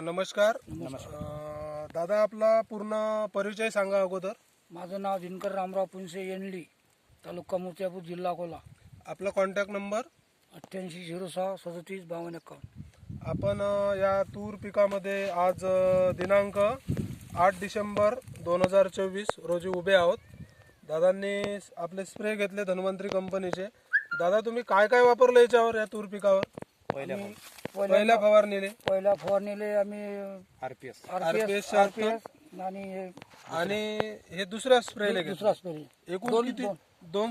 नमस्कार. दादा, आपला पूर्ण परिचय सांगा अगोदर. माझं नाव दिनकर रामराव पुंसे, येंडली, तालुका मुर्तिजापूर, जिल्हा अकोला. आपला कॉन्टॅक्ट नंबर 8806375251. आपण या तूर पिकामध्ये आज दिनांक 8 डिसेंबर 2024 रोजी उभे आहोत. दादांनी आपले स्प्रे घेतले धन्वंतरी कंपनीचे. दादा, तुम्ही काय काय वापरलं याच्यावर, या तूर पिकावर? पहिल्या पहिल्या फवारणीले आम्ही RPS आणि हे दुसऱ्या स्प्रे दुसरा स्प्रे एकूण किती? दोन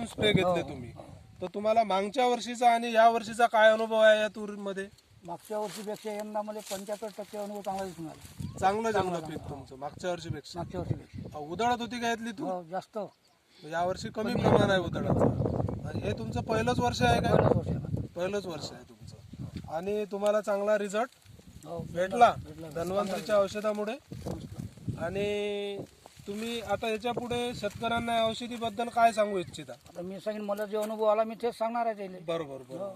स्प्रे घेतले तुम्ही. तर तुम्हाला मागच्या वर्षीचा आणि या वर्षीचा काय अनुभव आहे या तूर मध्ये? मागच्या वर्षीपेक्षा यंदा मला 75% अनुभव चांगला दिसून आला. चांगलं जमलं पीक तुमचं मागच्या वर्षीपेक्षा. उधळत होती काय यातली तूर? जास्त. या वर्षी कमी प्रमाण आहे उधळाचं. आणि हे तुमचं पहिलंच वर्ष आहे का? पहिलंच वर्ष आहे तुमचं. आणि तुम्हाला चांगला रिझल्ट भेटला धन्वंतरीच्या औषधामुळे. आणि तुम्ही आता याच्या पुढे शेतकऱ्यांना या औषधीबद्दल काय सांगू इच्छिता? आता मी सांगेन, मला जे अनुभव आला मी तेच सांगणार आहे त्याला. बरोबर.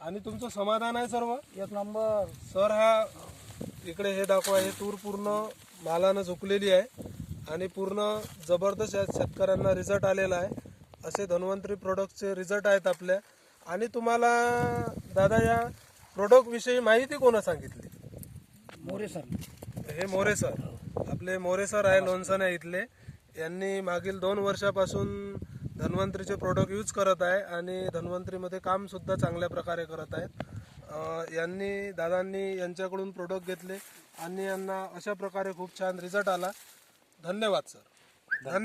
आणि तुमचं समाधान आहे सर्व? एक नंबर. सर, हा इकडे हे दाखवा. हे तूर पूर्ण मालानं झुकलेली आहे आणि पूर्ण जबरदस्त या शेतकऱ्यांना रिझल्ट आलेला आहे. असे धन्वंतरी प्रोडक्टचे रिझल्ट आहेत आपल्या. आणि तुम्हाला दादा या प्रोडक्ट विषयी माहिती कोणा सांगितली? मोरे सर. हे मोरे सर, आपले मोरे सर आहे लोणसण इथले. यांनी मागील 2 वर्षापासून धन्वंतरीचे प्रोडक्ट यूज करत आहे आणि धन्वंतरीमध्ये काम सुद्धा चांगल्या प्रकारे करत आहेत. दादांनी यांच्याकडून प्रोडक्ट घेतले आणि यांना अशा प्रकारे खूप छान रिझल्ट आला. धन्यवाद सर. धन्यवाद.